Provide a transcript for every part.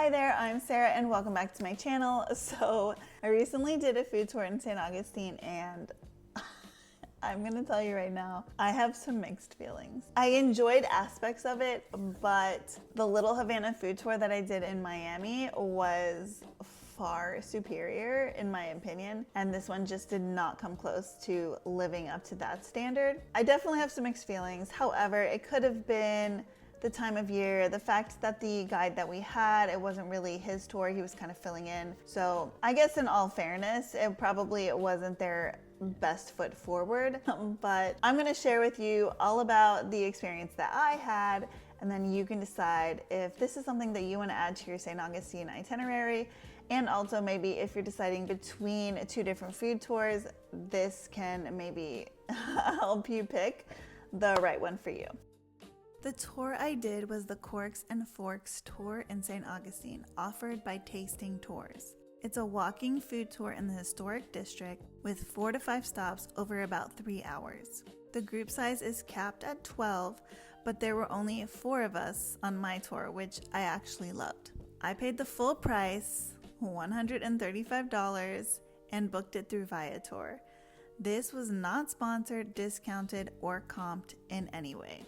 Hi there, I'm Sarah and welcome back to my channel. So I recently did a food tour in St. Augustine and I'm gonna tell you right now, I have some mixed feelings. I enjoyed aspects of it, but the Little Havana food tour that I did in Miami was far superior in my opinion, and this one just did not come close to living up to that standard. I definitely have some mixed feelings. However, it could have been the time of year, the fact that the guide that we had, it wasn't really his tour, he was kind of filling in. So I guess in all fairness, it wasn't their best foot forward, but I'm gonna share with you all about the experience that I had, and then you can decide if this is something that you wanna add to your St. Augustine itinerary, and also maybe if you're deciding between two different food tours, this can maybe help you pick the right one for you. The tour I did was the Corks and Forks tour in St. Augustine, offered by Tasting Tours. It's a walking food tour in the historic district with 4 to 5 stops over about 3 hours. The group size is capped at 12, but there were only 4 of us on my tour, which I actually loved. I paid the full price, $135, and booked it through Viator. This was not sponsored, discounted, or comped in any way.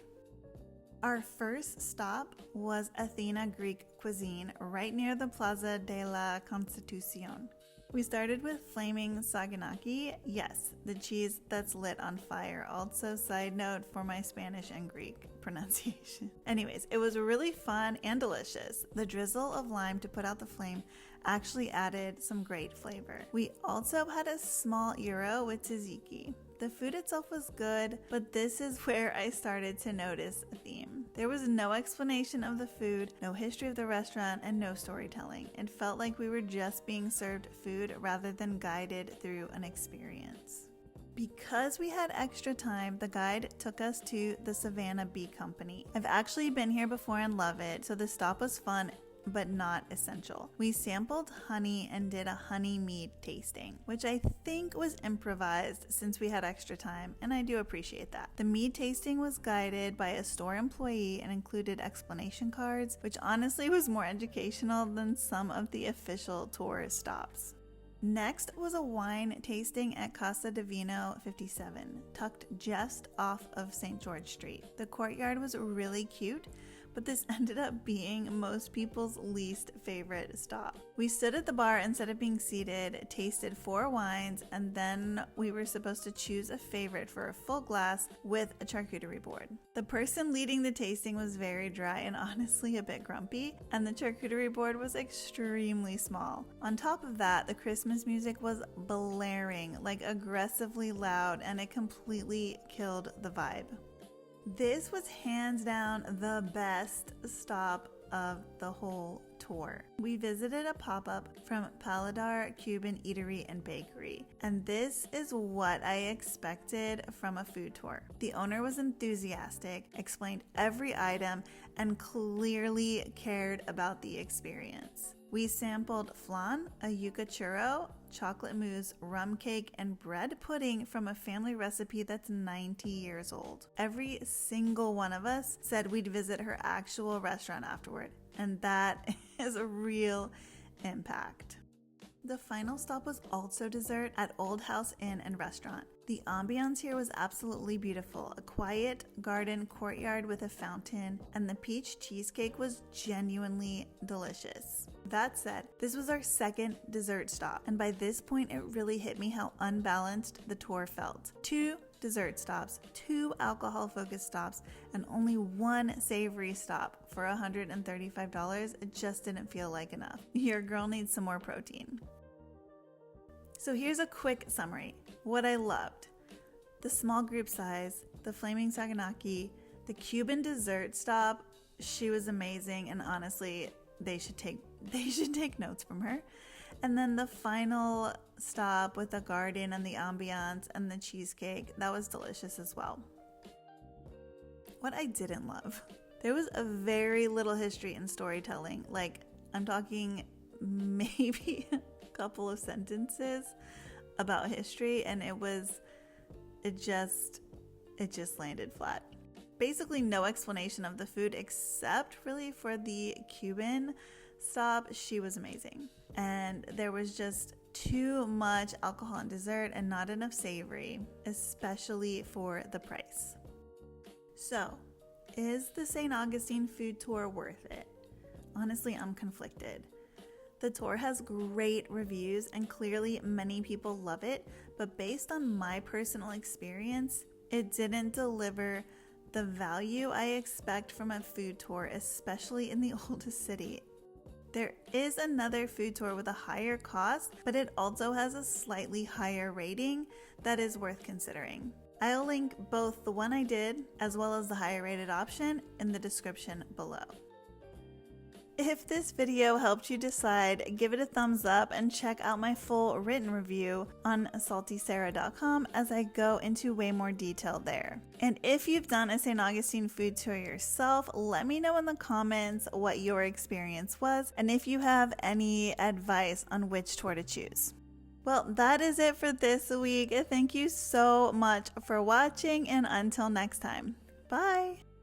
Our first stop was Athena Greek cuisine right near the Plaza de la Constitucion. We started with flaming saganaki, yes, the cheese that's lit on fire. Also, side note for my Spanish and Greek pronunciation. Anyways, it was really fun and delicious. The drizzle of lime to put out the flame actually added some great flavor. We also had a small gyro with tzatziki. The food itself was good, but this is where I started to notice a theme. There was no explanation of the food, no history of the restaurant, and no storytelling. It felt like we were just being served food rather than guided through an experience. Because we had extra time, the guide took us to the Savannah Bee Company. I've actually been here before and love it, so the stop was fun but not essential. We sampled honey and did a honey mead tasting, which I think was improvised since we had extra time, and I do appreciate that. The mead tasting was guided by a store employee and included explanation cards, which honestly was more educational than some of the official tour stops. Next was a wine tasting at Casa de Vino 57, tucked just off of St. George Street. The courtyard was really cute, but this ended up being most people's least favorite stop. We stood at the bar instead of being seated, tasted 4 wines, and then we were supposed to choose a favorite for a full glass with a charcuterie board. The person leading the tasting was very dry and honestly a bit grumpy, and the charcuterie board was extremely small. On top of that, the Christmas music was blaring, like aggressively loud, and it completely killed the vibe. This was hands down the best stop of the whole tour. We visited a pop-up from Paladar Cuban Eatery and Bakery, and this is what I expected from a food tour. The owner was enthusiastic, explained every item, and clearly cared about the experience. We sampled flan, a yuca churro, chocolate mousse, rum cake, and bread pudding from a family recipe that's 90 years old. Every single one of us said we'd visit her actual restaurant afterward, and that is a real impact. The final stop was also dessert at Old House Inn and Restaurant. The ambiance here was absolutely beautiful. A quiet garden courtyard with a fountain, and the peach cheesecake was genuinely delicious. That said, this was our second dessert stop, and by this point it really hit me how unbalanced the tour felt. 2 dessert stops, 2 alcohol-focused stops, and only 1 savory stop for $135. It just didn't feel like enough. Your girl needs some more protein. So here's a quick summary. What I loved: the small group size, the flaming saganaki, the Cuban dessert stop. She was amazing, and honestly, they should take notes from her. And then the final stop with the garden and the ambiance and the cheesecake, that was delicious as well. What I didn't love: there was a very little history in storytelling. Like, I'm talking maybe a couple of sentences about history, and it just landed flat. Basically no explanation of the food except really for the Cuban stop, she was amazing. And there was just too much alcohol and dessert and not enough savory, especially for the price. So, is the St. Augustine food tour worth it? Honestly, I'm conflicted. The tour has great reviews and clearly many people love it, but based on my personal experience, it didn't deliver the value I expect from a food tour, especially in the oldest city. There is another food tour with a higher cost, but it also has a slightly higher rating that is worth considering. I'll link both the one I did as well as the higher rated option in the description below. If this video helped you decide, give it a thumbs up and check out my full written review on saltysarah.com as I go into way more detail there. And if you've done a St. Augustine food tour yourself, let me know in the comments what your experience was and if you have any advice on which tour to choose. Well, that is it for this week. Thank you so much for watching, and until next time, bye!